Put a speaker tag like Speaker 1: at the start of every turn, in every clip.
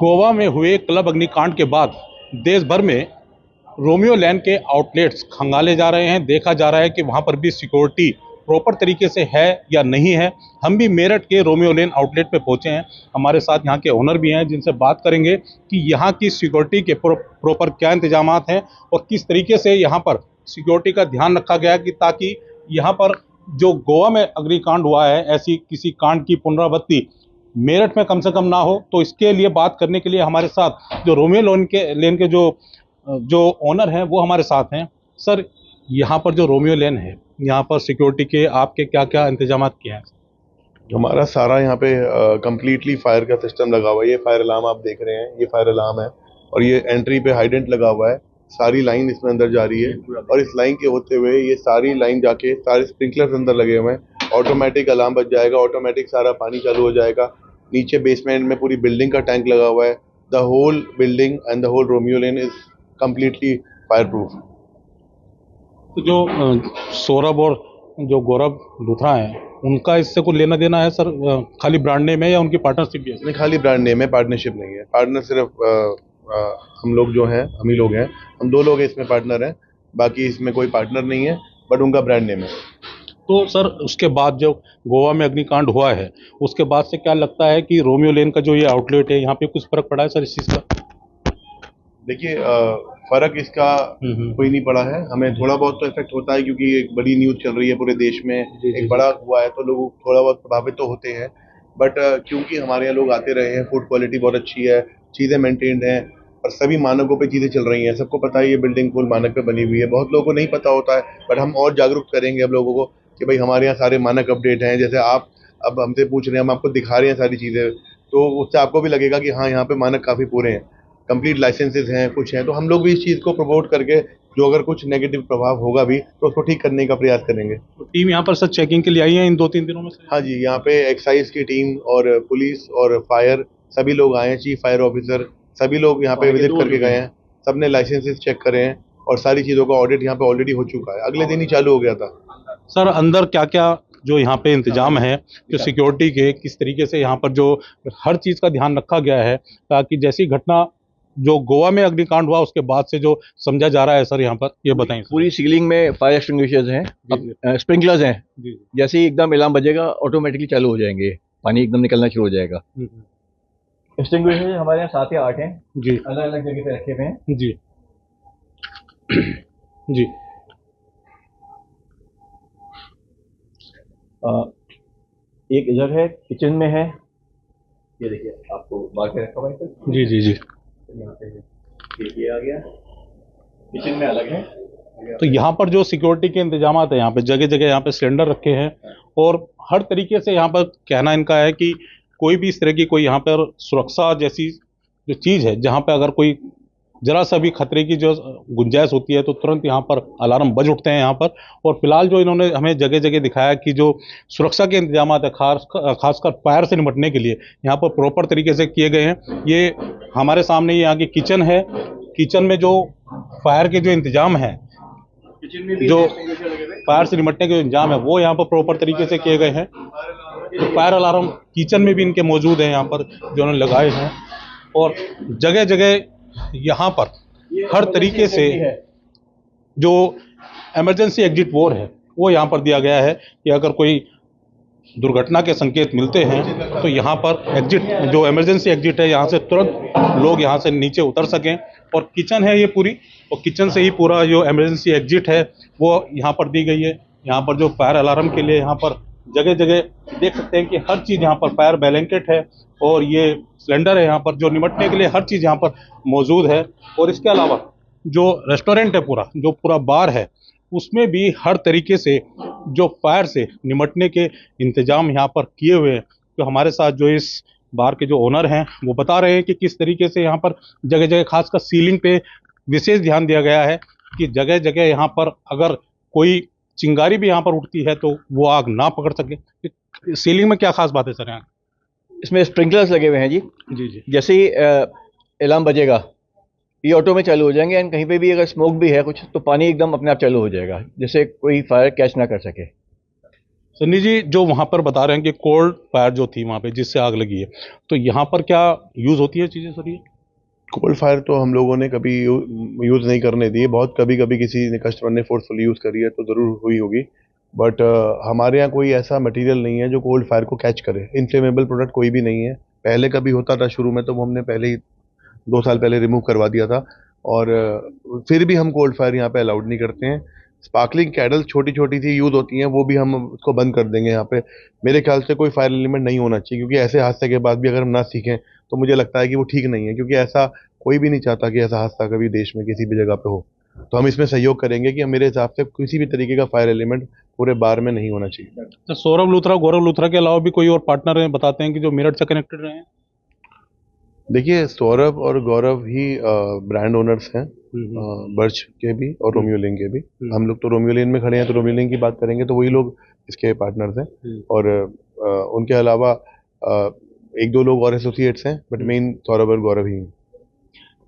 Speaker 1: गोवा में हुए क्लब अग्निकांड के बाद देश भर में रोमियो लैन के आउटलेट्स खंगाले जा रहे हैं। देखा जा रहा है कि वहां पर भी सिक्योरिटी प्रॉपर तरीके से है या नहीं है। हम भी मेरठ के रोमियो लैन आउटलेट पे पहुंचे हैं। हमारे साथ यहाँ के ओनर भी हैं जिनसे बात करेंगे कि यहाँ की सिक्योरिटी के प्रॉपर क्या इंतजामात हैं और किस तरीके से यहाँ पर सिक्योरिटी का ध्यान रखा गया है कि ताकि यहाँ पर जो गोवा में अग्निकांड हुआ है ऐसी किसी कांड की पुनरावृत्ति मेरठ में कम से कम ना हो। तो इसके लिए बात करने के लिए हमारे साथ जो रोमियो लेन के जो ओनर हैं वो हमारे साथ हैं। सर, यहाँ पर जो रोमियो लेन है, यहाँ पर सिक्योरिटी के आपके क्या क्या इंतजाम किए हैं?
Speaker 2: हमारा सारा यहाँ पे कम्प्लीटली फायर का सिस्टम लगा हुआ है। ये फायर अलार्म आप देख रहे हैं, ये फायर अलार्म है और ये एंट्री पे हाइडेंट लगा हुआ है। सारी लाइन इसमें अंदर जा रही है और इस लाइन के होते हुए ये सारी लाइन जाके सारे स्प्रिंकलर्स अंदर लगे हुए हैं। ऑटोमेटिक अलार्म बज जाएगा, ऑटोमेटिक सारा पानी चालू हो जाएगा। नीचे बेसमेंट में पूरी बिल्डिंग का टैंक लगा हुआ है। The whole building and the whole Romeo Lane is completely fireproof.
Speaker 1: तो जो सौरभ और जो गौरव लूथरा हैं उनका इससे कुछ लेना देना है सर? खाली ब्रांड नेम है या उनकी पार्टनरशिप भी है?
Speaker 2: नहीं, खाली ब्रांड नेम है, पार्टनरशिप नहीं है। पार्टनर सिर्फ हम लोग जो हैं, हम ही लोग हैं। हम 2 लोग हैं इसमें पार्टनर हैं, बाकी इसमें कोई पार्टनर नहीं है, बट उनका ब्रांड नेम है।
Speaker 1: तो सर, उसके बाद जो गोवा में अग्निकांड हुआ है उसके बाद से क्या लगता है कि रोमियो लेन का जो ये आउटलेट है यहाँ पे कुछ फर्क पड़ा है सर इस चीज़ का?
Speaker 2: देखिए, फर्क इसका कोई नहीं पड़ा है। हमें थोड़ा बहुत तो इफेक्ट होता है क्योंकि एक बड़ी न्यूज़ चल रही है पूरे देश में, एक बड़ा हुआ है तो लोग थोड़ा बहुत प्रभावित तो होते हैं। बट क्योंकि हमारे यहाँ लोग आते रहे हैं, फूड क्वालिटी बहुत अच्छी है, चीज़ें मेंटेन्ड हैं और सभी मानकों पे चीज़ें चल रही हैं। सबको पता है ये बिल्डिंग फुल मानक पे बनी हुई है। बहुत लोगों को नहीं पता होता है, बट हम और जागरूक करेंगे अब लोगों को कि भाई हमारे यहाँ सारे मानक अपडेट हैं। जैसे आप अब हमसे पूछ रहे हैं, हम आपको दिखा रहे हैं सारी चीज़ें, तो उससे आपको भी लगेगा कि हाँ, यहाँ पे मानक काफ़ी पूरे हैं, कंप्लीट लाइसेंसेस हैं, कुछ हैं। तो हम लोग भी इस चीज़ को प्रमोट करके जो अगर कुछ नेगेटिव प्रभाव होगा भी तो उसको ठीक करने का प्रयास करेंगे।
Speaker 1: तो टीम यहाँ पर सर चेकिंग के लिए आई है इन 2-3 दिनों में से?
Speaker 2: हाँ जी, यहाँ पे एक्साइज की टीम और पुलिस और फायर सभी लोग आए हैं। चीफ फायर ऑफिसर सभी लोग यहाँ पे विजिट करके गए हैं। सबने लाइसेंसेस चेक करे हैं और सारी चीज़ों का ऑडिट यहाँ पे ऑलरेडी हो चुका है, अगले दिन ही चालू हो गया था।
Speaker 1: सर, अंदर क्या क्या जो यहाँ पे इंतजाम है जो सिक्योरिटी के, किस तरीके से यहाँ पर जो हर चीज़ का ध्यान रखा गया है ताकि जैसी घटना जो गोवा में अग्निकांड हुआ उसके बाद से जो समझा जा रहा है सर यहाँ पर, ये बताएं।
Speaker 3: पूरी सीलिंग में फायर एक्सटिंग्विशर्स हैं, स्प्रिंकलर्स हैं। जैसे ही एकदम अलार्म बजेगा ऑटोमेटिकली चालू हो जाएंगे, पानी एकदम निकलना शुरू हो जाएगा। एक्सटिंग्विशर्स हमारे यहाँ 7 या 8 हैं जी, अलग अलग जगह पे रखे हुए हैं
Speaker 1: जी जी।
Speaker 3: एक इधर है, किचन में है, ये देखिए आपको बाहर के रखा हुआ है
Speaker 1: जी जी जी।
Speaker 3: यहाँ पे ये आ गया, किचन में अलग है।
Speaker 1: तो यहाँ पर जो सिक्योरिटी के इंतजाम है यहाँ पे जगह जगह यहाँ पे सिलेंडर रखे हैं और हर तरीके से यहाँ पर कहना इनका है कि कोई भी इस तरह की कोई यहाँ पर सुरक्षा जैसी जो चीज़ है जहाँ पे अगर कोई जरा सा भी खतरे की जो गुंजाइश होती है तो तुरंत यहाँ पर अलार्म बज उठते हैं यहाँ पर। और फिलहाल जो इन्होंने हमें जगह जगह दिखाया कि जो सुरक्षा के इंतजाम है खासकर फायर से निपटने के लिए यहाँ पर प्रॉपर तरीके से किए गए हैं। ये हमारे सामने यहाँ की किचन है, किचन में जो फायर के जो इंतजाम है, जो फायर से निपटने के जो इंतजाम है वो यहाँ पर प्रॉपर तरीके से किए गए हैं। तो फायर अलार्म किचन में भी इनके मौजूद हैं यहाँ पर जो उन्होंने लगाए हैं और जगह जगह यहाँ पर हर तरीके से जो इमरजेंसी एग्जिट वोर है वो यहाँ पर दिया गया है कि अगर कोई दुर्घटना के संकेत मिलते हैं तो यहाँ पर एग्जिट जो इमरजेंसी एग्जिट है यहाँ से तुरंत लोग यहाँ से नीचे उतर सकें। और किचन है ये पूरी, और किचन से ही पूरा जो इमरजेंसी एग्जिट है वो यहाँ पर दी गई है। यहाँ पर जो फायर अलार्म के लिए यहाँ पर जगह जगह देख सकते हैं कि हर चीज़ यहाँ पर फायर ब्लैंकेट है और ये सिलेंडर है यहाँ पर जो निपटने के लिए हर चीज़ यहाँ पर मौजूद है। और इसके अलावा जो रेस्टोरेंट है पूरा, जो पूरा बार है, उसमें भी हर तरीके से जो फायर से निपटने के इंतजाम यहाँ पर किए हुए हैं। तो हमारे साथ जो इस बार के जो ओनर हैं वो बता रहे हैं कि किस तरीके से यहाँ पर जगह जगह खासकर सीलिंग पे विशेष ध्यान दिया गया है कि जगह जगह यहाँ पर अगर कोई चिंगारी भी यहाँ पर उठती है तो वो आग ना पकड़ सके। सीलिंग में क्या खास बात है सर यहाँ?
Speaker 3: इसमें स्प्रिंकलर्स लगे हुए हैं जी
Speaker 1: जी जी।
Speaker 3: जैसे ही अलार्म बजेगा ये ऑटो में चालू हो जाएंगे एंड कहीं पे भी अगर स्मोक भी है कुछ तो पानी एकदम अपने आप चालू हो जाएगा, जिससे कोई फायर कैच ना कर सके।
Speaker 1: सन्नी जी, जो वहाँ पर बता रहे हैं कि कोल्ड फायर जो थी वहाँ पे जिससे आग लगी है, तो यहाँ पर क्या यूज़ होती है चीज़ें सर? ये
Speaker 2: कोल फायर तो हम लोगों ने कभी यूज़ नहीं करने दी है। बहुत कभी कभी किसी ने कस्टमर ने फोर्सफुली यूज़ करी है तो ज़रूर हुई होगी, बट हमारे यहाँ कोई ऐसा मटेरियल नहीं है जो कोल्ड फायर को कैच करे। इनफ्लेमेबल प्रोडक्ट कोई भी नहीं है। पहले कभी होता था शुरू में, तो वो हमने पहले ही 2 साल पहले रिमूव करवा दिया था, और फिर भी हम कोल्ड फायर यहाँ पे अलाउड नहीं करते हैं। स्पार्कलिंग कैडल छोटी छोटी सी यूज़ होती हैं, वो भी हम उसको बंद कर देंगे यहाँ पे। मेरे ख्याल से कोई फायर एलिमेंट नहीं होना चाहिए, क्योंकि ऐसे हादसे के बाद भी अगर हम ना सीखें तो मुझे लगता है कि वो ठीक नहीं है, क्योंकि ऐसा कोई भी नहीं चाहता कि ऐसा हादसा कभी देश में किसी भी जगह पे हो। तो हम इसमें सहयोग करेंगे कि मेरे हिसाब से किसी भी तरीके का फायर एलिमेंट पूरे बार में नहीं होना चाहिए।
Speaker 1: तो सौरभ लूथरा, गौरव लूथरा के अलावा भी कोई और पार्टनर हैं बताते हैं कि जो मेरठ से कनेक्टेड रहे हैं?
Speaker 2: देखिए, सौरभ और गौरव ही ब्रांड ओनर्स हैं, बर्च के भी और रोमियो लेन के भी। हम लोग तो रोमियो लेन में खड़े हैं, तो रोमियो लेन की बात करेंगे तो वही लोग इसके पार्टनर्स हैं, और उनके अलावा 1-2 लोग और एसोसिएट्स हैं, बट मेन सौरभ और गौरव ही हैं।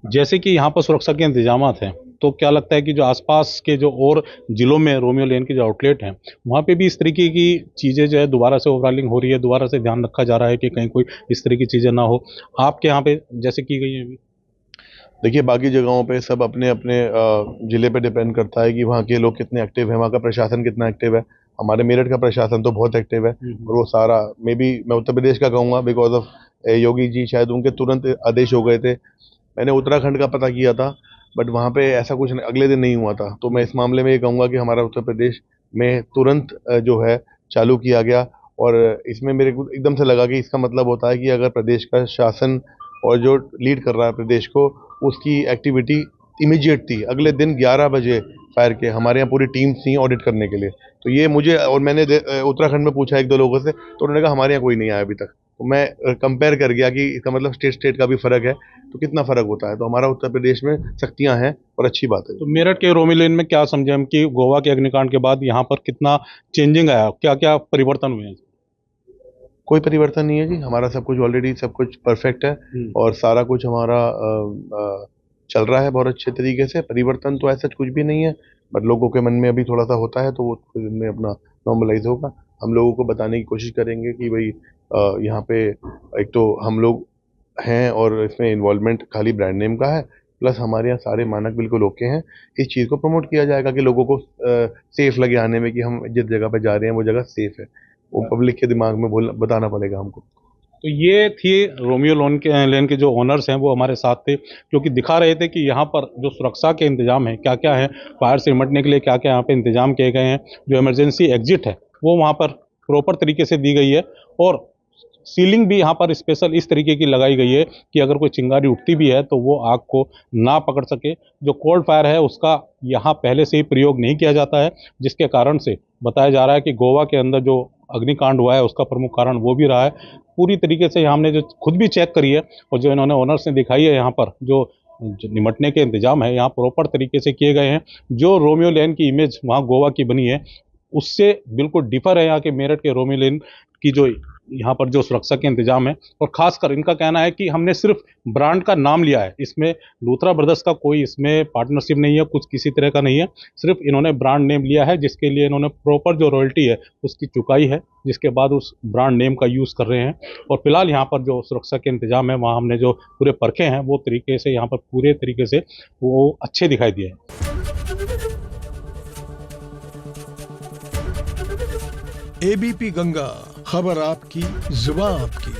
Speaker 1: जैसे कि यहाँ पर सुरक्षा के इंतजामात हैं, तो क्या लगता है कि जो आसपास के जो और जिलों में रोमियो लेन के जो आउटलेट हैं, वहाँ पे भी इस तरीके की चीज़ें जो है दोबारा से ओवरऑलिंग हो रही है, दोबारा से ध्यान रखा जा रहा है कि कहीं कोई इस तरह की चीज़ें ना हो? आपके यहाँ पे जैसे की गई है अभी?
Speaker 2: देखिए, बाकी जगहों पे सब अपने अपने ज़िले पे डिपेंड करता है कि वहाँ के लोग कितने एक्टिव हैं, वहाँ का प्रशासन कितना एक्टिव है। हमारे मेरठ का प्रशासन तो बहुत एक्टिव है, और वो सारा मैं उत्तर प्रदेश का कहूँगा, बिकॉज ऑफ योगी जी, शायद उनके तुरंत आदेश हो गए थे। मैंने उत्तराखंड का पता किया था, बट वहाँ पे ऐसा कुछ अगले दिन नहीं हुआ था। तो मैं इस मामले में ये कहूँगा कि हमारा उत्तर प्रदेश में तुरंत जो है चालू किया गया, और इसमें मेरे को एकदम से लगा कि इसका मतलब होता है कि अगर प्रदेश का शासन और जो लीड कर रहा है प्रदेश को, उसकी एक्टिविटी इमीडिएट थी। अगले दिन 11 बजे फायर के हमारे यहाँ पूरी टीम थी ऑडिट करने के लिए। तो ये मुझे, और मैंने उत्तराखंड में पूछा 1-2 लोगों से, तो उन्होंने कहा हमारे यहाँ कोई नहीं आया अभी तक। तो मैं कंपेयर कर गया कि इसका मतलब स्टेट का भी फ़र्क है, तो कितना फ़र्क होता है। तो हमारा उत्तर प्रदेश में सख्तियाँ हैं, और अच्छी बात है।
Speaker 1: तो मेरठ के रोमियो लेन में क्या समझे हम कि गोवा के अग्निकांड के बाद यहाँ पर कितना चेंजिंग आया, क्या क्या परिवर्तन हुए हैं?
Speaker 2: कोई परिवर्तन नहीं है जी, हमारा सब कुछ ऑलरेडी सब कुछ परफेक्ट है, और सारा कुछ हमारा चल रहा है बहुत अच्छे तरीके से। परिवर्तन तो ऐसा कुछ भी नहीं है, बट लोगों के मन में अभी थोड़ा सा होता है, तो वो कुछ दिन में अपना नॉर्मलाइज होगा। हम लोगों को बताने की कोशिश करेंगे कि भाई यहाँ पे एक तो हम लोग हैं, और इसमें इन्वॉल्वमेंट खाली ब्रांड नेम का है, प्लस हमारे यहाँ सारे मानक बिल्कुल ओके हैं। इस चीज़ को प्रमोट किया जाएगा कि लोगों को सेफ लगे आने में, कि हम जिस जगह पे जा रहे हैं वो जगह सेफ है। वो पब्लिक के दिमाग में बताना पड़ेगा हमको।
Speaker 1: तो ये थी रोमियो लेन के जो ओनर्स हैं, वो हमारे साथ थे, क्योंकि दिखा रहे थे कि यहाँ पर जो सुरक्षा के इंतजाम हैं क्या क्या है, फायर से निपटने के लिए क्या क्या यहाँ पे इंतजाम किए गए हैं। जो इमरजेंसी एग्जिट है वो वहाँ पर प्रॉपर तरीके से दी गई है, और सीलिंग भी यहाँ पर स्पेशल इस तरीके की लगाई गई है कि अगर कोई चिंगारी उठती भी है तो वो आग को ना पकड़ सके। जो कोल्ड फायर है उसका यहाँ पहले से ही प्रयोग नहीं किया जाता है, जिसके कारण से बताया जा रहा है कि गोवा के अंदर जो अग्निकांड हुआ है उसका प्रमुख कारण वो भी रहा है। पूरी तरीके से हमने जो खुद भी चेक करी है, और जो इन्होंने ओनर्स ने दिखाई है यहाँ पर जो निपटने के इंतजाम है यहाँ प्रॉपर तरीके से किए गए हैं। जो रोमियो लेन की इमेज वहाँ गोवा की बनी है उससे बिल्कुल डिफर है यहाँ के मेरठ के रोमियो लेन की जो यहाँ पर जो सुरक्षा के इंतजाम है। और खासकर इनका कहना है कि हमने सिर्फ ब्रांड का नाम लिया है, इसमें लूथरा ब्रदर्स का कोई इसमें पार्टनरशिप नहीं है, कुछ किसी तरह का नहीं है, सिर्फ इन्होंने ब्रांड नेम लिया है, जिसके लिए इन्होंने प्रॉपर जो रॉयल्टी है उसकी चुकाई है, जिसके बाद उस ब्रांड नेम का यूज़ कर रहे हैं। और फिलहाल यहाँ पर जो सुरक्षा के इंतजाम है वहाँ हमने जो पूरे परखे हैं वो तरीके से यहाँ पर पूरे तरीके से वो अच्छे दिखाई दिए हैं।
Speaker 4: एबीपी गंगा, खबर आपकी, जुबान आपकी।